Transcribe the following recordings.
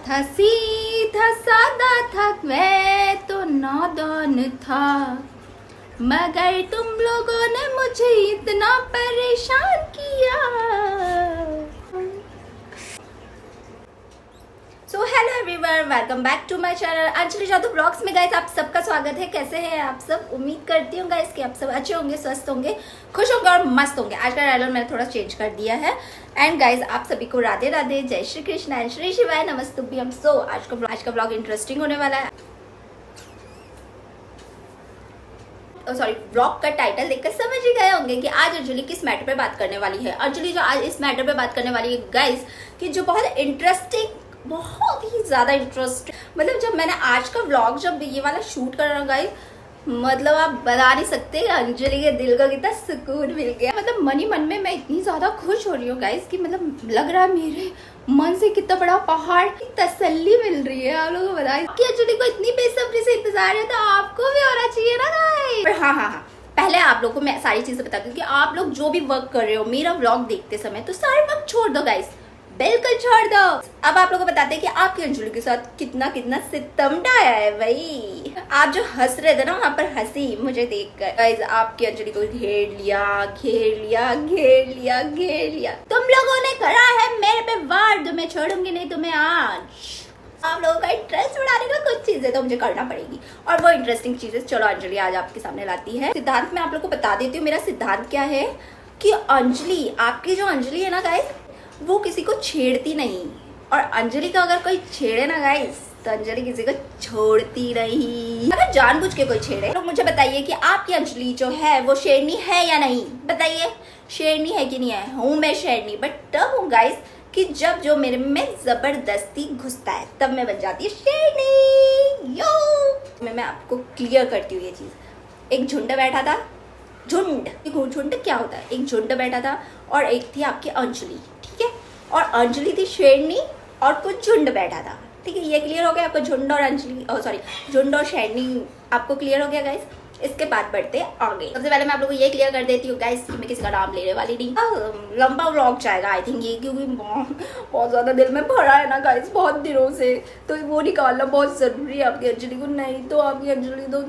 था, सीधा सादा था, मैं तो नादान था, मगर तुम लोगों ने मुझे इतना परेशान किया। So hello everyone, welcome back to my channel Anjali Jadoo blogs में। गाइस आप सबका स्वागत है। कैसे हैं आप सब? उम्मीद करती हूँ गाइस कि आप सब अच्छे होंगे, स्वस्थ होंगे, खुश होंगे और मस्त होंगे। आज का टाइटल मैंने थोड़ा चेंज कर दिया है। एंड गाइस आप सभी को राधे राधे, जय श्री कृष्ण एंड श्री शिवाय, नमस्तुभ्यम। सो आज का ब्लॉग इंटरेस्टिंग होने वाला है। सॉरी, ब्लॉग का टाइटल देखकर समझ ही गए होंगे कि आज अंजलि किस मैटर पे बात करने वाली है। अंजलि जो आज इस मैटर पे बात करने वाली है गाइस, कि जो बहुत इंटरेस्टिंग, बहुत ही ज्यादा इंटरेस्ट, मतलब जब मैंने आज का व्लॉग जब ये वाला शूट कर रहा हूँ गाइस, मतलब आप बता नहीं सकते अंजलि के दिल को कितना सुकून मिल गया। मतलब मन ही मन में मैं इतनी ज्यादा खुश हो रही हूँ गाइस कि मतलब लग रहा है मेरे मन से कितना बड़ा पहाड़ की तसल्ली मिल रही है। आप लोगों को बताइए कि अंजलि को इतनी बेसब्री से इंतजार है, तो आपको भी होना चाहिए ना गाइस। हाँ, पहले आप लोगों को मैं सारी चीजें बता दूं कि आप लोग जो भी वर्क कर रहे हो मेरा व्लॉग देखते समय, तो सारे वक्त छोड़ दो गाइस, बिल्कुल छोड़ दो। अब आप लोगों को बताते हैं कि आपकी अंजलि के साथ कितना कितना सितम ढाया है भाई। आप जो हंस रहे थे ना वहां पर, हंसी मुझे देखकर गाइस, आपकी अंजलि को घेर लिया, घेर लिया, घेर लिया, घेर लिया। तुम लोगों ने करा है मेरे पे वार, तो मैं छोड़ूंगी नहीं तुम्हें आज। आप लोगों का इंटरेस्ट बढ़ाने का कुछ चीजें तो मुझे करना पड़ेगी, और वो इंटरेस्टिंग चीजें चलो अंजलि आज आपके सामने लाती है। सिद्धांत मैं आप लोग को बता देती हूँ, मेरा सिद्धांत क्या है कि अंजलि, आपकी जो अंजलि है ना गाइस, वो किसी को छेड़ती नहीं, और अंजलि का अगर कोई छेड़े ना गाइस, तो अंजलि किसी को छोड़ती नहीं। अगर जानबूझ के कोई छेड़े, तो मुझे बताइए कि आपकी अंजलि जो है वो शेरनी है या नहीं? बताइए, शेरनी है कि नहीं है? हूँ मैं शेरनी, बट तब हूँ गाइस कि जब जो मेरे में जबरदस्ती घुसता है, तब मैं बन जाती है शेरनी। यो मैं आपको क्लियर करती हूँ ये चीज। एक झुंड बैठा था, झुंड क्या होता है? एक झुंड बैठा था और एक थी आपकी अंजलि, ठीक है? और अंजलि थी शेरनी और कुछ झुंड बैठा था, ठीक है? ये क्लियर हो गया आपको? झुंड और अंजलि, सॉरी, झुंड और शेरनी आपको क्लियर हो गया गाइस। इसके बाद बढ़ते आगे। सबसे पहले मैं आप लोगों को ये क्लियर कर देती हूँ गाइस कि मैं किसी का नाम लेने वाली नहीं। लंबा व्लॉग जाएगा आई थिंक ये, क्योंकि बहुत ज्यादा दिल में भरा है ना गाइस बहुत दिनों से, तो वो निकालना बहुत जरूरी है आपकी अंजलि को। नहीं तो आपकी अंजलि तो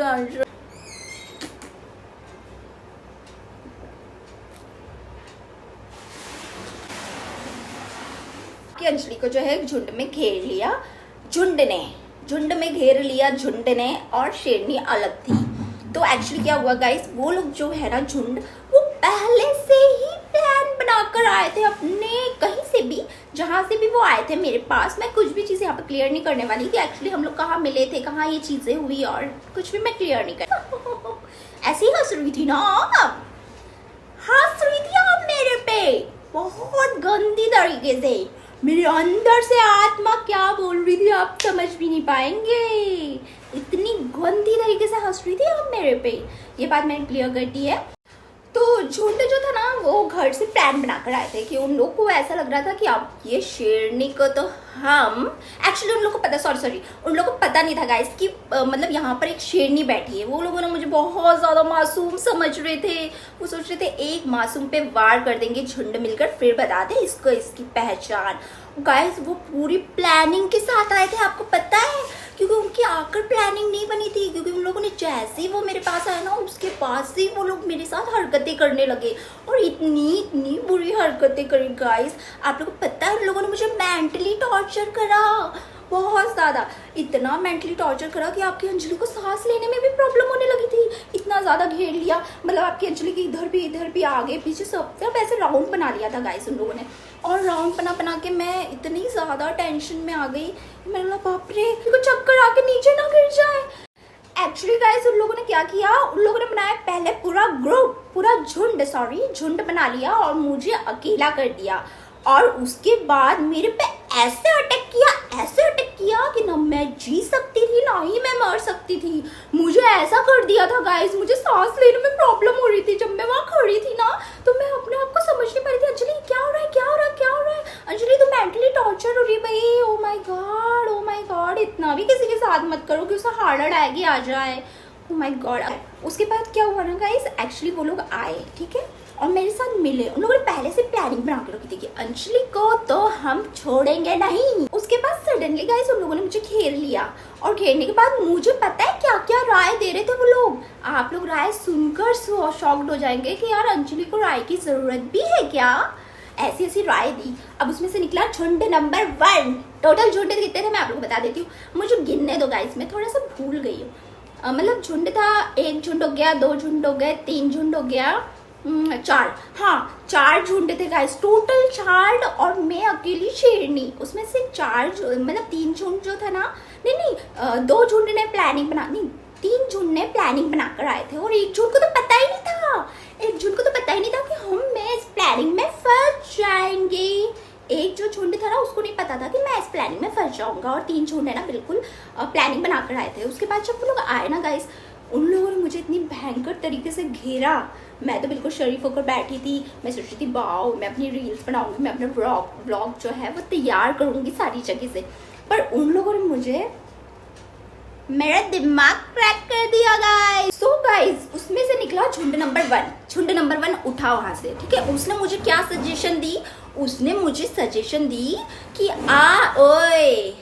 अंजलि को जो है झुंड में घेर लिया, झुंड में घेर लिया झुंड ने, और शेरनी अलग थी। तो एक्चुअली क्या हुआ गाइस, वो लोग जो है ना झुंड, वो पहले से ही प्लान बनाकर आए थे अपने, कहीं से भी, जहां से भी वो आए थे मेरे पास। मैं कुछ भी चीजें यहाँ पे क्लियर नहीं करने वाली कि एक्चुअली हम लोग कहाँ मिले थे, कहाँ ये चीजें हुई, और कुछ भी मैं क्लियर नहीं कर ऐसी हंस रही थी ना, हंस रही थी आप मेरे पे बहुत गंदी तरीके से। मेरे अंदर से आत्मा क्या बोल रही थी आप समझ भी नहीं पाएंगे, इतनी गंदी तरीके से हंस रही थी आप मेरे पे। ये बात मैंने क्लियर कर दी है। तो झुंड जो था ना, वो घर से प्लान बनाकर आए थे कि उन लोग को ऐसा लग रहा था कि आप ये शेरनी को तो हम, एक्चुअली उन लोग को पता, सॉरी उन लोग को पता नहीं था गाइस कि मतलब यहाँ पर एक शेरनी बैठी है। वो लोगों ने मुझे बहुत ज्यादा मासूम समझ रहे थे। वो सोच रहे थे एक मासूम पे वार कर देंगे झुंड मिलकर, फिर बता दे इसको इसकी पहचान। गाइस वो पूरी प्लानिंग के साथ आए थे, आपको पता है, क्योंकि उनकी आकर प्लानिंग नहीं बनी थी, क्योंकि उन लोगों ने जैसे ही वो मेरे पास आया ना, उसके बाद से वो लोग मेरे साथ हरकतें करने लगे, और इतनी बुरी हरकतें करी गाइस। आप लोगों को पता है उन लोगों ने मुझे मेंटली टॉर्चर करा, बहुत ज्यादा, इतना मेंटली टॉर्चर करा कि आपकी अंजलि को सांस लेने में भी प्रॉब्लम होने लगी थी। इतना ज्यादा घेर लिया, मतलब आपकी अंजलि की इधर भी आगे पीछे सब ऐसे राउंड बना लिया था गाइस उन लोगों ने। और राउंड बना के मैं इतनी ज्यादा टेंशन में आ गई, मैंने बोला बाप रे, चक्कर आके नीचे ना गिर जाए। एक्चुअली गाइस उन लोगों ने क्या किया, उन लोगों ने बनाया पहले पूरा ग्रुप, पूरा झुंड बना लिया और मुझे अकेला कर दिया, और उसके बाद मेरे पे ऐसे अटैक किया कि ना मैं जी सकती थी ना ही मैं मर सकती थी। मुझे ऐसा कर दिया था गाइस, मुझे सांस लेने में प्रॉब्लम हो रही थी। जब मैं वहां खड़ी थी ना, तो मैं अपने आप को समझ नहीं पा रही थी, अंजलि क्या हो रहा है, अंजलि तो मेंटली टॉर्चर हो रही है भाई। ओ माय गॉड, इतना भी किसी के साथ मत करो कि उसे हार्ट अटैक आ जाए। Oh my God. उसके बाद क्या हुआ ना गाइस, एक्चुअली वो लोग आए, ठीक है, और मेरे साथ मिले। उन लोगों ने पहले से प्लानिंग बना के रखी थी कि अंजलि को तो हम छोड़ेंगे नहीं। उसके बाद सडनली गाइस उन लोगों ने मुझे घेर लिया और घेरने के बाद मुझे पता है क्या क्या राय दे रहे थे वो लोग। आप लोग राय सुनकर शॉक्ड हो जाएंगे कि यार अंजलि को राय की जरूरत भी है क्या। ऐसी ऐसी राय दी। अब उसमें से निकला झुंड नंबर 1। टोटल झुंड कितने थे मैं आप लोग को बता देती हूँ, मुझे गिनने दो गाइस, मैं थोड़ा सा भूल गई हूँ। मतलब झुंड था, 1 झुंड हो गया, 2 झुंड हो गए, 3 झुंड हो गया, 4, हाँ 4 झुंड थे गाइस, टोटल 4 और मैं अकेली शेरनी। उसमें से 4 मतलब 3 झुंड जो था ना, नहीं 2 झुंड ने प्लानिंग बना, नहीं 3 झुंड ने प्लानिंग बनाकर आए थे और 1 झुंड को तो पता ही नहीं था, 1 झुंड को तो पता ही नहीं था कि मैं इस प्लानिंग में फंस जाएंगे। एक जो झुंड था ना उसको नहीं पता था कि मैं इस प्लानिंग में फंस जाऊंगा और 3 झुंड है ना बिल्कुल प्लानिंग बनाकर आए थे। उसके बाद जब वो लोग आए ना गाइस, उन लोगों ने मुझे इतनी भयंकर तरीके से घेरा। मैं तो बिल्कुल शरीफ होकर बैठी थी, मैं सोच रही थी वाओ मैं अपनी रील्स बनाऊंगी, मैं अपना व्लॉग जो है वो तैयार करूंगी सारी जगह से। पर उन लोगों ने मुझे मेरा दिमाग क्रैक कर दिया गाइस। सो गाइस उसमें से निकला झुंड नंबर 1। झुंड नंबर 1 उठा वहां से, ठीक है। उसने मुझे क्या सजेशन दी, उसने मुझे सजेशन दी कि ओए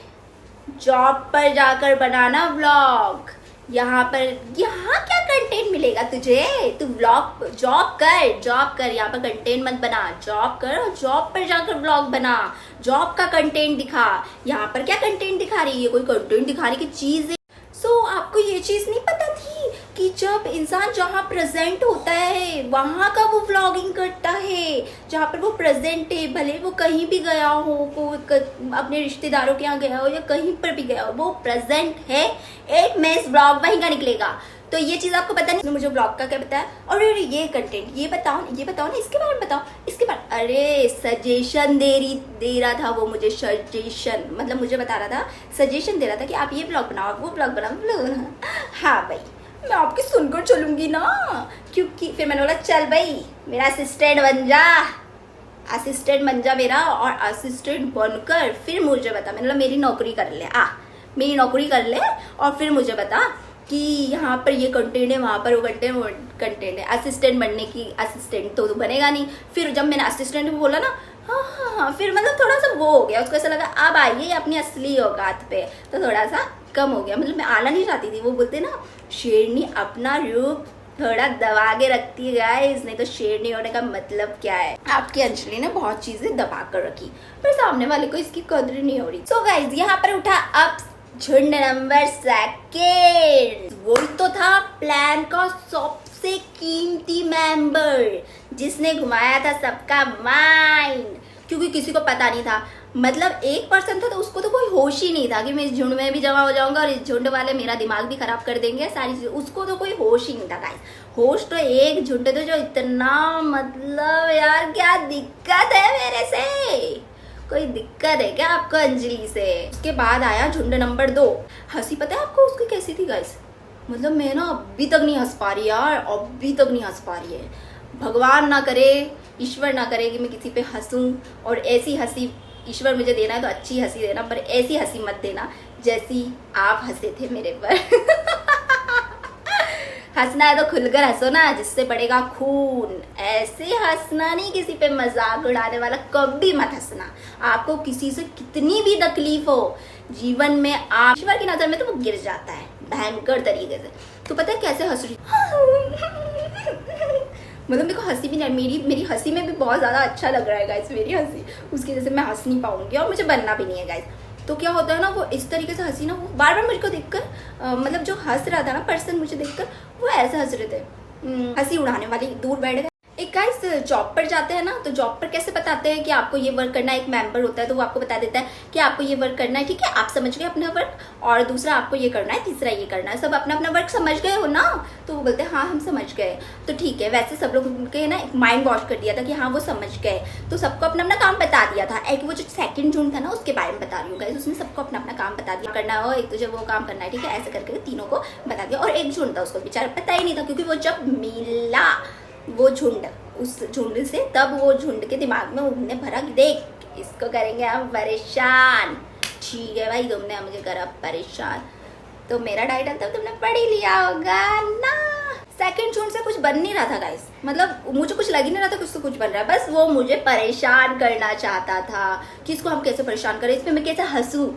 जॉब पर जाकर बनाना व्लॉग, यहाँ क्या कंटेंट मिलेगा तुझे, तू व्लॉग जॉब कर, यहाँ पर कंटेंट मत बना, जॉब कर और जॉब पर जाकर व्लॉग बना, जॉब का कंटेंट दिखा। यहाँ पर क्या कंटेंट दिखा रही है, कोई कंटेंट दिखा रही की चीज है। सो आपको ये चीज नहीं पता थी कि जब इंसान जहाँ प्रेजेंट होता है वहाँ का वो व्लॉगिंग करता है, जहाँ पर वो प्रेजेंट है, भले वो कहीं भी गया हो, अपने रिश्तेदारों के यहाँ गया हो या कहीं पर भी गया हो, वो प्रेजेंट है। एक मेस व्लॉग वहीं का निकलेगा। तो ये चीज आपको पता नहीं, मुझे व्लॉग का क्या बताया, और ये कंटेंट ये बताओ ना, इसके बारे में बताओ, इसके बारे, अरे सजेशन दे रहा था वो मुझे, सजेशन मतलब मुझे बता रहा था, सजेशन दे रहा था कि आप ये ब्लॉग बनाओ, वो ब्लॉग बनाओ। हाँ भाई मैं आपकी सुनकर चलूंगी ना, क्योंकि फिर मैंने बोला चल भाई मेरा असिस्टेंट बन जा मेरा, और असिस्टेंट बनकर फिर मुझे बता, मैंने बोला मेरी नौकरी कर ले, मेरी नौकरी कर ले और फिर मुझे बता कि यहाँ पर ये कंटेंट है, वहाँ पर वो कंटेंट है। असिस्टेंट बनने की, असिस्टेंट तो बनेगा नहीं। फिर जब मैंने असिस्टेंट बोला ना, हाँ फिर मतलब थोड़ा सा वो हो गया, उसको ऐसा लगा अब आइए अपनी असली औकात पे, तो थोड़ा सा कम हो गया। मतलब मैं आना नहीं चाहती थी, वो बोलते ना शेरनी अपना रूप थोड़ा दबा के रखती है गाइस, नहीं तो शेरनी होने का मतलब क्या है। आपकी अंजलि ने बहुत चीजें दबा कर रखी, पर सामने वाले को इसकी कदर नहीं हो रही। सो गाइस यहाँ पर उठा अब झुंड नंबर 2। वही तो था प्लान का सबसे कीमती मेंबर, जिसने घुमाया था सबका माइंड, क्योंकि किसी को पता नहीं था। मतलब एक पर्सन था तो उसको तो कोई होश ही नहीं था कि मैं इस झुंड में भी जमा हो जाऊंगा और इस झुंड वाले मेरा दिमाग भी खराब कर देंगे सारी चीजें, उसको तो कोई होश ही नहीं था गाइस। होश तो एक झुंड थे जो इतना, मतलब यार क्या दिक्कत है मेरे से, कोई दिक्कत है क्या आपको अंजलि से। उसके बाद आया झुंड नंबर 2। हंसी पता है आपको उसकी कैसी थी गाइस, मतलब मैं ना अभी तक नहीं हंस पा रही यार, अभी तक नहीं हंस पा रही है। भगवान ना करे, ईश्वर ना करे कि मैं किसी पे हंसूं, और ऐसी हंसी ईश्वर मुझे देना है तो अच्छी हंसी देना, पर ऐसी हंसी मत देना जैसी आप हंसे थे मेरे पर। हंसना है तो खुलकर हंसो ना, जिससे पड़ेगा खून। ऐसे हंसना नहीं, किसी पे मजाक उड़ाने वाला कभी मत हंसना। आपको किसी से कितनी भी तकलीफ हो जीवन में, आप ईश्वर की नजर में तो वो गिर जाता है भयंकर तरीके से। तो पता है कैसे हंस रही, मतलब मेरे को हंसी भी नहीं, मेरी हंसी में भी बहुत ज्यादा अच्छा लग रहा है गाइस मेरी हंसी, उसकी वजह से मैं हंस नहीं पाऊंगी और मुझे बनना भी नहीं है गाइस। तो क्या होता है ना, वो इस तरीके से हंसी ना, वो बार बार मुझको देखकर, मतलब जो हंस रहा था ना पर्सन मुझे देखकर, वो ऐसे हंस रहे थे, हंसी उड़ाने वाली, दूर बैठ गए। एक गाइस जॉब पर जाते हैं ना, तो जॉब पर कैसे बताते हैं कि आपको ये वर्क करना है। एक मेंबर होता है तो वो आपको बता देता है कि आपको ये वर्क करना है, ठीक है आप समझ गए अपना वर्क, और दूसरा आपको ये करना है, तीसरा ये करना है। सब अपना अपना वर्क समझ गए हो ना, तो वो बोलते हैं हाँ हम समझ गए, तो ठीक है। वैसे सब लोग के ना एक माइंड वॉश कर दिया था कि हाँ वो समझ गए, तो सबको अपना अपना काम बता दिया था। एक वो जो सेकंड जून था ना उसके बारे में बता रही हूँ गाइस, उसने सबको अपना अपना काम बता दिया, करना हो एक तुझे वो काम करना है, ठीक है ऐसे करके तीनों को बता दिया। और एक झुंड था उसको बेचारा पता ही नहीं था, क्योंकि वो जब मिला वो झुंड उस झुंड से, तब वो झुंड के दिमाग में उन्होंने भरा कि देख इसको करेंगे हम परेशान। ठीक है भाई तुमने मुझे करा परेशान, तो मेरा टाइटल तब तुमने पढ़ ही लिया होगा ना। सेकंड झुंड से कुछ बन नहीं रहा था गाइस, मतलब मुझे कुछ लग ही नहीं रहा था कुछ तो कुछ बन रहा है, बस वो मुझे परेशान करना चाहता था कि इसको हम कैसे परेशान करें, इसमें मैं कैसे हंसूं,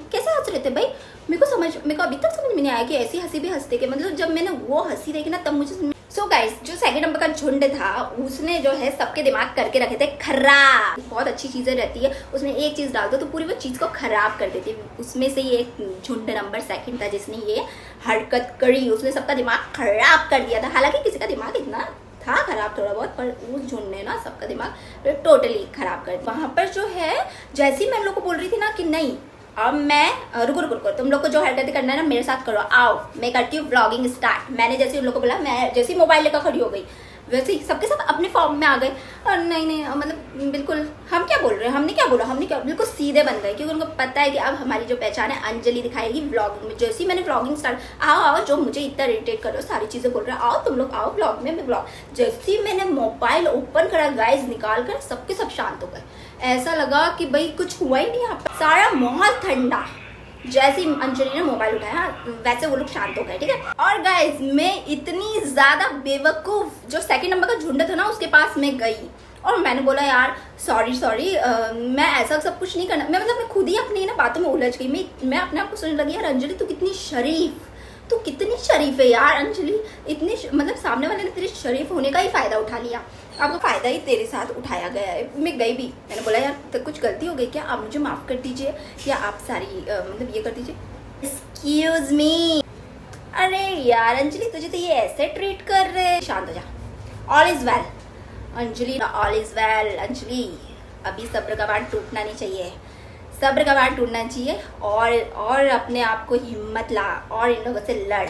कैसे हंस रहे थे भाई, मेरे को अभी तक समझ में नहीं आया कि ऐसी हंसी भी हंसते के, मतलब जब मैंने वो हंसी देखी ना तब मुझे सो गाइस जो सेकंड नंबर का झुंड था उसने जो है सबके दिमाग करके रखे थे खराब। बहुत अच्छी चीजें रहती है उसमें एक चीज डाल दो तो पूरी वो चीज को खराब कर देती है। उसमें से ये एक झुंड नंबर सेकंड था जिसने ये हरकत करी, उसने सबका दिमाग खराब कर दिया था। हालांकि किसी का दिमाग इतना था खराब थोड़ा बहुत, पर उस झुंड ने ना सबका दिमाग टोटली खराब कर दिया। वहां पर जो है जैसी मैं लोग को बोल रही थी ना कि नहीं अब मैं रुको तुम लोग को जो हरकतें करना है ना मेरे साथ करो, आओ मैं करती हूँ व्लॉगिंग स्टार्ट। मैंने जैसे उन लोग को बोला, मैं जैसे ही मोबाइल लेकर खड़ी हो गई वैसे ही सबके सब अपने फॉर्म में आ गए। और नहीं मतलब बिल्कुल हम क्या बोल रहे हैं, हमने क्या बोला, हमने क्या बिल्कुल सीधे बन गए क्योंकि उनको पता है कि अब हमारी जो पहचान है अंजलि दिखाएगी व्लॉगिंग में। जैसे ही मैंने व्लॉगिंग स्टार्ट, आओ जो मुझे इतना इरिटेट कर रहे हो सारी चीजें बोल रहे हो, आओ तुम लोग आओ व्लॉग में व्लॉग। जैसे ही मैंने मोबाइल ओपन करा गाइस निकाल कर सबके सब शांत हो गए। ऐसा लगा कि भाई कुछ हुआ ही नहीं, यहाँ पर सारा माहौल ठंडा। जैसे ही अंजलि ने मोबाइल उठाया वैसे वो लोग शांत हो गए, ठीक है। और गाइस मैं इतनी ज्यादा बेवकूफ, जो सेकंड नंबर का झुंड था ना उसके पास मैं गई और मैंने बोला यार सॉरी मैं ऐसा सब कुछ नहीं करना। मैं खुद ही अपनी ना बातों में उलझ गई। मैं अपने आप को सोचने लगी यार अंजलि तू कितनी शरीफ, तू कितनी शरीफ है यार अंजलि, इतनी मतलब सामने वाले ने तेरे शरीफ होने का ही फायदा उठा लिया, आपका फायदा ही तेरे साथ उठाया गया है। मैं गई भी, मैंने बोला यार तो कुछ गलती हो गई क्या, आप मुझे माफ कर दीजिए या आप सारी मतलब ये कर दीजिए, एक्सक्यूज मी। अरे यार अंजलि तुझे तो ये ऐसे ट्रीट कर रहे, शांत हो जा, all is well Anjali, all is well Anjali. अभी सब्र का बांध टूटना नहीं चाहिए, सब्र का बांध टूटना चाहिए और अपने आप को हिम्मत ला और इन लोगों से लड़।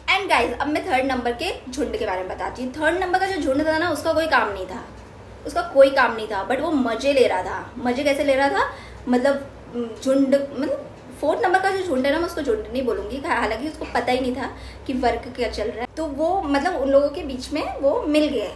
एंड गाइज अब मैं थर्ड नंबर के झुंड के बारे में बताती हूँ। थर्ड नंबर का जो झुंड था ना उसका कोई काम नहीं था, उसका कोई काम नहीं था, बट वो मजे ले रहा था। मजे कैसे ले रहा था, मतलब झुंड मतलब फोर्थ नंबर का जो झुंड है ना मैं उसको झुंड नहीं बोलूंगी, हालांकि उसको पता ही नहीं था कि वर्क क्या चल रहा है। तो वो मतलब उन लोगों के बीच में वो मिल गए,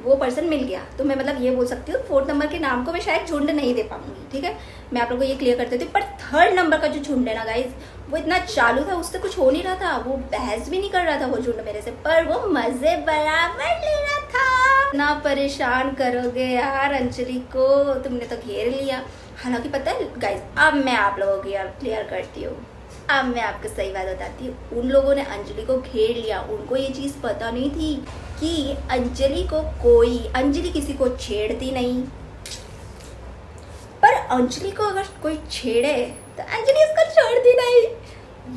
वो पर्सन मिल गया। तो मैं मतलब ये बोल सकती हूँ फोर्थ नंबर के नाम को मैं शायद झुंड नहीं दे पाऊंगी, ठीक है, मैं आप लोगों को ये क्लियर करते थे। पर थर्ड नंबर का जो झुंड है ना गाइज वो इतना चालू था, उससे कुछ हो नहीं रहा था, वो बहस भी नहीं कर रहा था वो झुंड मेरे से, पर वो मजे बराबर ले रहा था। ना परेशान करोगे यार अंजलि को, तुमने तो घेर लिया। हालांकि पता है गाइज अब मैं आप लोगों को यार क्लियर करती हूँ, अब मैं आपको सही बात बताती हूँ। उन लोगों ने अंजलि को घेर लिया, उनको ये चीज पता नहीं थी कि अंजलि किसी को छेड़ती नहीं, पर अंजलि को अगर कोई छेड़े तो अंजलि उसको छोड़ती नहीं।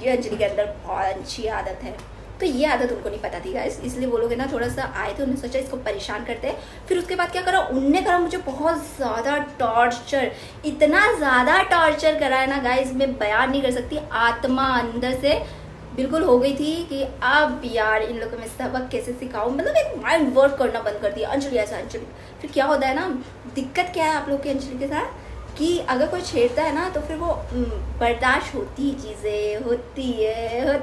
ये अंजलि के अंदर बहुत अच्छी आदत है, तो ये आदत उनको नहीं पता थी गाइस, इसलिए वो लोग ना थोड़ा सा आए थे, उन्होंने सोचा इसको परेशान करते हैं। फिर उसके बाद क्या करा उनने, करा मुझे बहुत ज़्यादा टॉर्चर, इतना ज़्यादा टॉर्चर करा है ना गाइस मैं बयान नहीं कर सकती। आत्मा अंदर से बिल्कुल हो गई थी कि अब यार इन लोगों में सबक कैसे सिखाऊं, मतलब एक माइंड वर्क करना बंद कर दिया। अंजलि ऐसा अंजलि, फिर क्या होता है ना, दिक्कत क्या है आप लोग की अंजलि के साथ कि अगर कोई छेड़ता है ना तो फिर वो बर्दाश्त होती चीज़ें होती है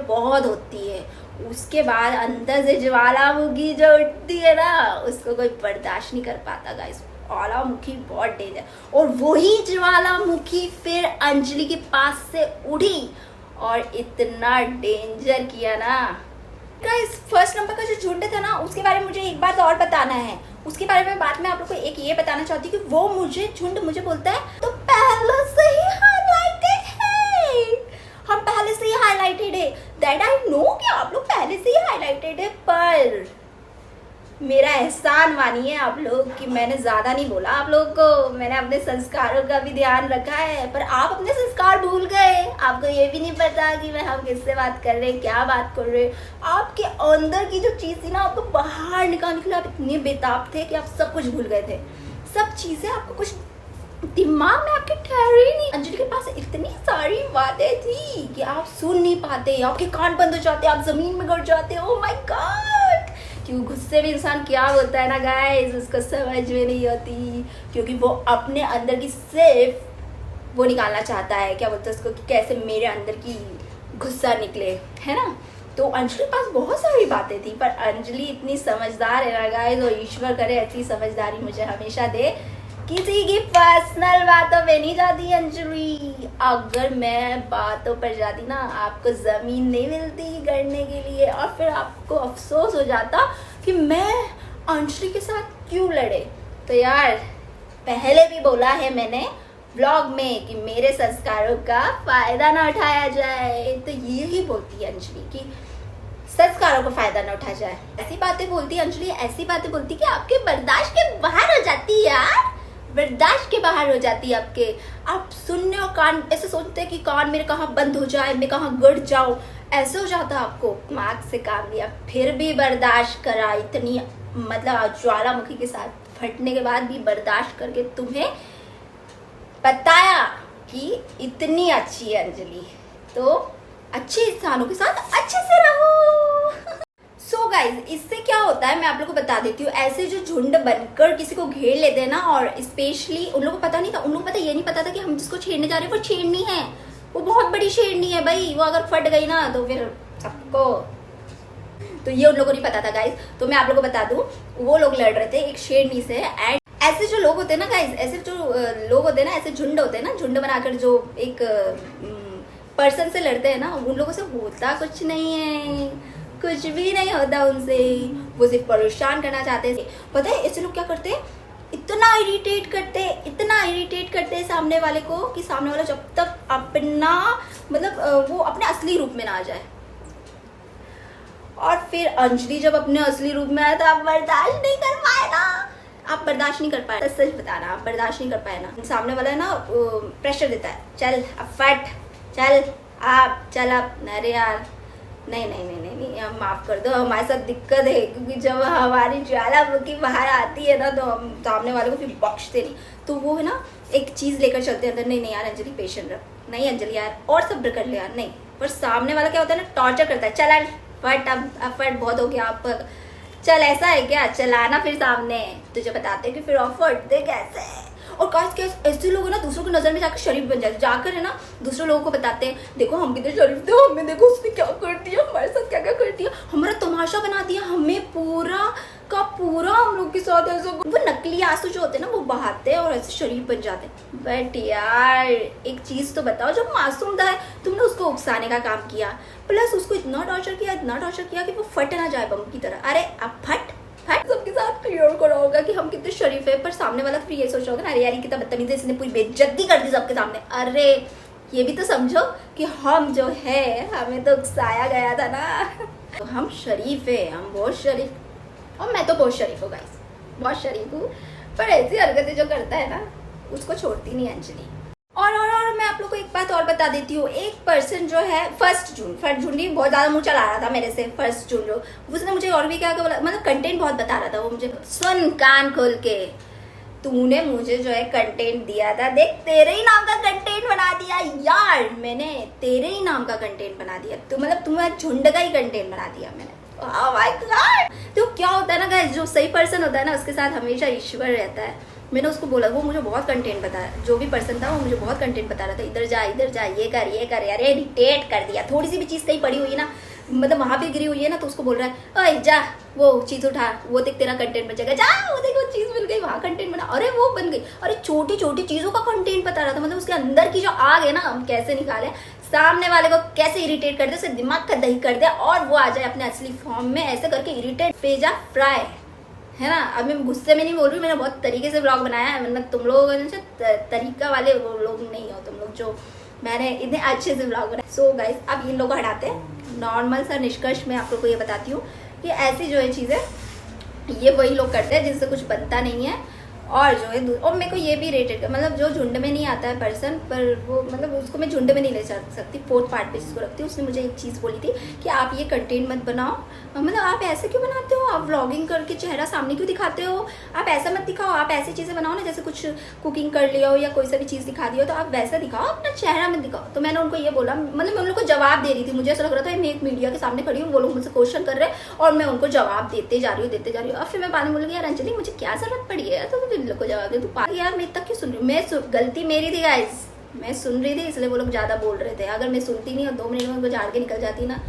बहुत होती है, उसके बाद अंदर से ज्वालामुखी जो उठती है ना उसको कोई बर्दाश्त नहीं कर पाता गाइस। ज्वालामुखी बहुत डेंजर, और वही ज्वालामुखी फिर अंजलि के पास से उठी और इतना डेंजर किया ना गाइस। फर्स्ट नंबर का जो झुंड था ना उसके बारे में मुझे एक बात और बताना है, उसके बारे में बात मैं आप लोग को एक ये बताना चाहती हूँ कि वो झुंड मुझे बोलता है तो पहले से ही हाईलाइटेड है, हम पहले से ही हाईलाइटेड है, दैट आई नो कि आप लोग पहले से ही हाईलाइटेड है, पर मेरा एहसान मानिए आप लोग कि मैंने ज्यादा नहीं बोला आप लोगों को, मैंने अपने संस्कारों का भी ध्यान रखा है, पर आप अपने संस्कार भूल गए। आपको ये भी नहीं पता कि हम किससे बात कर रहे हैं, क्या बात कर रहे हैं। आपके अंदर की जो चीज थी ना आपको बाहर निकालने के लिए आप इतने बेताब थे कि आप सब कुछ भूल गए थे, सब चीजें आपको कुछ दिमाग में आपके ठहरे ही नहीं। अंजलि के पास इतनी सारी बातें थी कि आप सुन नहीं पाते, आपके कान बंद हो जाते, आप जमीन में गिर जाते। ओह माय गॉड, क्यों गुस्से में इंसान क्या बोलता है ना गाइस उसको समझ में नहीं होती, क्योंकि वो अपने अंदर की सिर्फ वो निकालना चाहता है, क्या बोलते हैं उसको, कि कैसे मेरे अंदर की गुस्सा निकले, है ना। तो अंजलि के पास बहुत सारी बातें थी, पर अंजलि इतनी समझदार है ना गाइस, और ईश्वर करे ऐसी समझदारी मुझे हमेशा दे किसी की पर्सनल बातों पे नहीं जाती अंजलि। अगर मैं बातों पर जाती ना, आपको जमीन नहीं मिलती करने के लिए, और फिर आपको अफसोस हो जाता कि मैं अंजलि के साथ क्यों लड़े। तो यार पहले भी बोला है मैंने व्लॉग में कि मेरे संस्कारों का फायदा ना उठाया जाए, तो यही बोलती है अंजलि कि संस्कारों का फायदा ना उठाया जाए। ऐसी बातें बोलती है अंजलि, ऐसी बातें बोलती कि आपके बर्दाश्त के बाहर हो जाती है यार, बर्दाश्त के बाहर हो जाती है आपके। आप सुनने और कान ऐसे सोचते हैं कि कान मेरे कहाँ बंद हो जाए, मैं कहाँ गड़ जाऊं, ऐसे हो जाता है आपको। दिमाग से काम लिया फिर भी बर्दाश्त करा, इतनी मतलब ज्वालामुखी के साथ फटने के बाद भी बर्दाश्त करके तुम्हें बताया कि इतनी अच्छी है अंजलि, तो अच्छे इंसानों के साथ अच्छे से रहो। सो गाइज, इससे क्या होता है मैं आप लोगों को बता देती हूँ। ऐसे जो झुंड बनकर किसी को घेर लेते हैं ना, और स्पेशली उन लोगों को पता नहीं था, उन लोगों को पता ये नहीं पता था कि हम जिसको छेड़ने जा रहे हैं वो छेड़नी है, वो बहुत बड़ी शेरनी है भाई, वो अगर फट गई ना तो फिर सबको, तो ये उन लोगों को नहीं पता था गाइज। तो मैं आप लोगों को बता दूं, वो लोग लड़ रहे थे एक शेरनी से। एंड ऐसे जो लोग होते हैं ना गाइज, ऐसे जो लोग होते हैं ना, ऐसे झुंड होते हैं ना, झुंड बनाकर जो एक पर्सन से लड़ते हैं ना, उन लोगों से होता कुछ नहीं है, कुछ भी नहीं होता उनसे, वो सिर्फ परेशान करना चाहते हैं। पता है ऐसे लोग क्या करते हैं, इतना इरिटेट करते हैं सामने वाले को कि सामने वाला जब तक अपना मतलब वो अपने असली रूप में ना आ जाए। और फिर अंजलि जब अपने असली रूप में आया तो आप बर्दाश्त नहीं कर पाए ना, आप बर्दाश्त नहीं कर पाए, सच बताना, आप बर्दाश्त नहीं कर पाए ना। सामने वाला है ना प्रेशर देता है, चल अब फट, चल आप, चल आप, अरे यार नहीं नहीं नहीं नहीं नहीं, हम माफ कर दो, हमारे साथ दिक्कत है, क्योंकि जब हमारी ज्वालामुखी बाहर आती है ना तो हम सामने वाले को फिर बख्शते नहीं। तो वो है ना एक चीज लेकर चलते हैं अंदर, नहीं नहीं यार अंजलि पेशेंट रख, नहीं अंजलि यार और सब्र कर ले यार, नहीं। पर सामने वाला क्या होता है ना, टॉर्चर करता है, चल फट अब फट, बहुत हो गया आप, चल ऐसा है क्या, चलाना फिर सामने, तुझे बताते हैं कि फिर ऑफ फटते कैसे। और क्या ऐसे लोग ना दूसरों को नजर में जाकर शरीफ बन जाते, जाकर है ना दूसरे लोगों को बताते हैं, देखो हम कितने शरीफ थे, हमें देखो उसने क्या कर दिया, हमारे साथ क्या क्या कर दिया, हमारा तमाशा बना दिया, हमें पूरा का पूरा हम लोग के साथ ऐसा। वो नकली आंसू जो होते हैं ना वो बहाते हैं और ऐसे शरीफ बन जाते हैं। बट यार एक चीज तो बताओ, जब मासूम था तुमने उसको उकसाने का काम किया, प्लस उसको इतना टॉर्चर किया कि वो फट ना जाए बम की तरह। अरे अब फट सबके साथ क्लियर करा होगा कि हम कितने शरीफ है, पर सामने वाला फिर ये सोच रहा होगा ना, अरे यार कितना बदतमीज है, इसने पूरी बेइज्जती कर दी सबके सामने। अरे ये भी तो समझो कि हम जो है हमें तो उकसाया गया था ना, तो हम शरीफ है, हम बहुत शरीफ, और मैं तो बहुत शरीफ हूँ गाइस, बहुत शरीफ हूँ। पर ऐसी हरकतें जो करता है ना उसको छोड़ती नहीं अंजलि। और मैं आप लोग को एक बात और बता देती हूँ, एक पर्सन जो है फर्स्ट जून भी बहुत ज्यादा मुंह चला रहा था मेरे से। फर्स्ट जून जो उसने मुझे और भी क्या बोला, मतलब कंटेंट बहुत बता रहा था वो मुझे, सुन कान खोल के, तूने मुझे जो है कंटेंट दिया था, देख तेरे ही नाम का कंटेंट बना दिया यार मैंने, तेरे ही नाम का कंटेंट बना दिया, तो मतलब तुम्हें झुंड का ही कंटेंट बना दिया मैंने। Oh my God! तो क्या होता है ना गाइस, जो सही पर्सन होता है ना उसके साथ हमेशा ईश्वर रहता है। मैंने उसको बोला, वो मुझे बहुत कंटेंट बताया, जो भी पर्सन था वो मुझे बहुत कंटेंट बता रहा था, इधर जा ये कर, अरे इरिटेट कर दिया। थोड़ी सी भी चीज़ कहीं पड़ी हुई है ना, मतलब वहाँ पे गिरी हुई है ना, तो उसको बोल रहा है ओए जा वो चीज़ उठा, वो देख तेरा कंटेंट बन जाएगा, जा वो देख वो चीज़ मिल गई, वहाँ कंटेंट बना, अरे वो बन गई। अरे छोटी छोटी चीज़ों का कंटेंट बता रहा था, मतलब उसके अंदर की जो आग है ना हम कैसे निकाले, सामने वाले को कैसे इरिटेट कर दे, उसे दिमाग का दही कर दे और वो आ जाए अपने असली फॉर्म में, ऐसे करके इरिटेट पेजा फ्राई है ना। अब मैं गुस्से में नहीं बोल रही, मैंने बहुत तरीके से ब्लॉग बनाया है, मतलब तुम लोग तरीका वाले वो लोग नहीं हो तुम लोग, जो मैंने इतने अच्छे से ब्लॉग बनाए। सो गाइस अब इन लोगों को हटाते हैं, नॉर्मल सा निष्कर्ष मैं आप लोग को ये बताती हूँ कि ऐसी जो है चीज़ें ये वही लोग करते हैं जिनसे कुछ बनता नहीं है, और जो है और मेरे को ये भी रेटेड कर, मतलब जो झुंड में नहीं आता है पर्सन, पर वो मतलब उसको मैं झुंड में नहीं ले सकती, फोर्थ पार्ट पे जिसको रखती हूँ। उसने मुझे एक चीज़ बोली थी कि आप ये कंटेंट मत बनाओ, मतलब आप ऐसे क्यों बनाते हो, आप व्लॉगिंग करके चेहरा सामने क्यों दिखाते हो, आप ऐसा मत दिखाओ, आप ऐसी चीज़ें बनाओ ना, जैसे कुछ कुकिंग कर लिया हो या कोई सा भी चीज़ दिखा दी हो, तो आप वैसा दिखाओ, अपना चेहरा मत दिखाओ। तो मैंने उनको ये बोला, मतलब मैं उन लोग को जवाब दे रही थी, मुझे ऐसा लग रहा था मैं एक मीडिया के सामने खड़ी हूँ, वो लोग मुझसे क्वेश्चन कर रहे हैं और मैं उनको जवाब देते जा रही हूँ। और फिर मैं बाद में बोल गई यार अंजलि मुझे क्या जरूरत पड़ी है तो इन लोग को जवाब दे, तू यार मैं तक क्यों सुन रही हूँ, गलती मेरी थी गाइस, मैं सुन रही थी इसलिए वो लोग ज़्यादा बोल रहे थे। अगर मैं सुनती नहीं और 2 मिनट में उनको झाड़ के निकल जाती ना,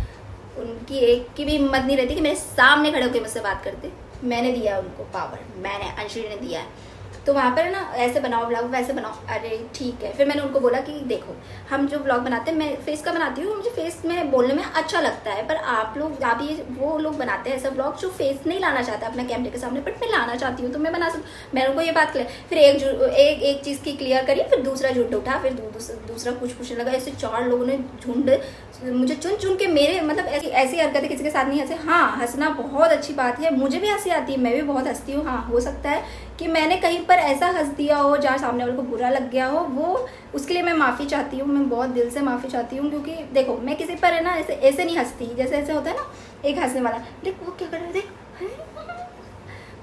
उनकी एक की भी हिम्मत नहीं रहती कि मेरे सामने खड़े होकर मुझसे बात करते। मैंने दिया उनको पावर, मैंने अंजलि ने दिया है। तो वहाँ पर ना ऐसे बनाओ व्लॉग, वैसे बनाओ। अरे ठीक है, फिर मैंने उनको बोला कि देखो हम जो व्लॉग बनाते हैं, मैं फेस का बनाती हूँ, मुझे फेस में बोलने में अच्छा लगता है, पर आप ये वो लोग बनाते हैं ऐसा व्लॉग जो फेस नहीं लाना चाहता अपना कैमरे के सामने, बट मैं लाना चाहती हूँ तो मैं बना सकती। मैंने उनको ये बात क्लियर, फिर एक चीज़ की क्लियर करी, फिर दूसरा झुंड उठा, फिर दूसरा कुछ पूछने लगा। ऐसे 4 लोगों ने झुंड मुझे चुन चुन के मेरे मतलब ऐसी हरकतें किसी के साथ नहीं हंसे। हाँ, हंसना बहुत अच्छी बात है, मुझे भी हंसी आती है, मैं भी बहुत हंसती हूँ। हाँ, हो सकता है कि मैंने कहीं पर ऐसा हंस दिया हो जहाँ सामने वाले को बुरा लग गया हो, वो उसके लिए मैं माफ़ी चाहती हूँ, मैं बहुत दिल से माफ़ी चाहती हूँ। क्योंकि देखो मैं किसी पर है ना ऐसे नहीं हंसती, जैसे ऐसे होता है ना एक हंसने वाला, देख वो क्या कर रहे, देख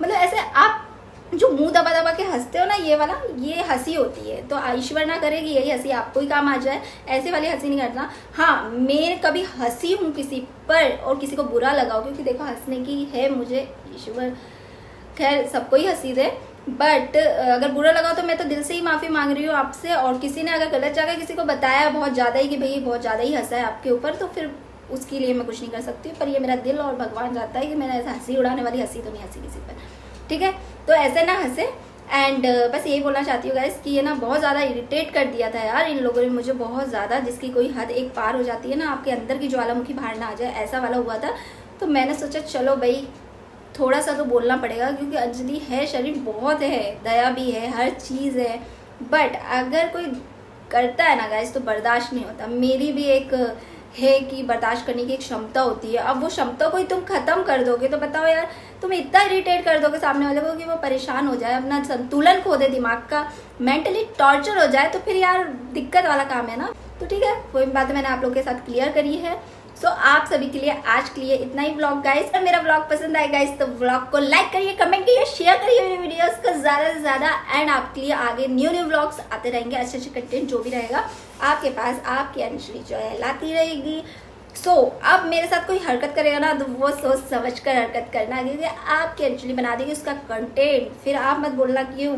मतलब ऐसे आप जो मुंह दबा दबा के हंसते हो ना, ये वाला ये हंसी होती है। तो ईश्वर ना करे कि यही हंसी आपको ही काम आ जाए, ऐसे वाली हंसी नहीं करना। हाँ, मैं कभी हंसी हूँ किसी पर और किसी को बुरा लगा हो, क्योंकि देखो हंसने की है मुझे, ईश्वर खैर सबको ही हंसी दे, बट अगर बुरा लगा तो मैं तो दिल से ही माफ़ी मांग रही हूँ आपसे। और किसी ने अगर गलत जगह किसी को बताया बहुत ज़्यादा ही कि भाई बहुत ज़्यादा ही हंसा है आपके ऊपर, तो फिर उसके लिए मैं कुछ नहीं कर सकती। पर ये मेरा दिल और भगवान जानता है कि मैंने ऐसा हंसी उड़ाने वाली हंसी तो नहीं हंसी किसी पर, ठीक है। तो ऐसे ना हंसे। एंड बस यही बोलना चाहती हूँ गाइस कि ये ना बहुत ज़्यादा इरिटेट कर दिया था यार इन लोगों ने मुझे, बहुत ज़्यादा, जिसकी कोई हद एक पार हो जाती है ना, आपके अंदर की ज्वालामुखी बाहर ना आ जाए, ऐसा वाला हुआ था। तो मैंने सोचा चलो भाई थोड़ा सा तो बोलना पड़ेगा, क्योंकि अंजलि है, शरीफ बहुत है, दया भी है, हर चीज़ है, बट अगर कोई करता है ना गाइस तो बर्दाश्त नहीं होता। मेरी भी एक है कि बर्दाश्त करने की एक क्षमता होती है। अब वो क्षमता को ही तुम खत्म कर दोगे तो बताओ यार, तुम इतना इरिटेट कर दोगे सामने वाले को कि वो परेशान हो जाए, अपना संतुलन खो दे, दिमाग का मेंटली टॉर्चर हो जाए, तो फिर यार दिक्कत वाला काम है ना। तो ठीक है, वही बात मैंने आप लोगों के साथ क्लियर करी है। सो आप सभी के लिए आज के लिए इतना ही व्लॉग गाइस। अगर मेरा व्लॉग पसंद आए गाइस तो व्लॉग को लाइक करिए, कमेंट करिए, शेयर करिए मेरे वीडियोस को ज़्यादा से ज़्यादा। एंड आपके लिए आगे न्यू व्लॉग्स आते रहेंगे, अच्छे कंटेंट जो भी रहेगा आपके पास, आपकी अंजलि जो है लाती रहेगी। सो अब मेरे साथ कोई हरकत करेगा ना तो वो सोच समझ कर हरकत करना, क्योंकि आपकी अंजलि बना देगी उसका कंटेंट। फिर आप मत बोलना क्यों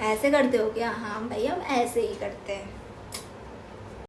ऐसे करते हो क्या, हाँ भाई हम ऐसे ही करते हैं।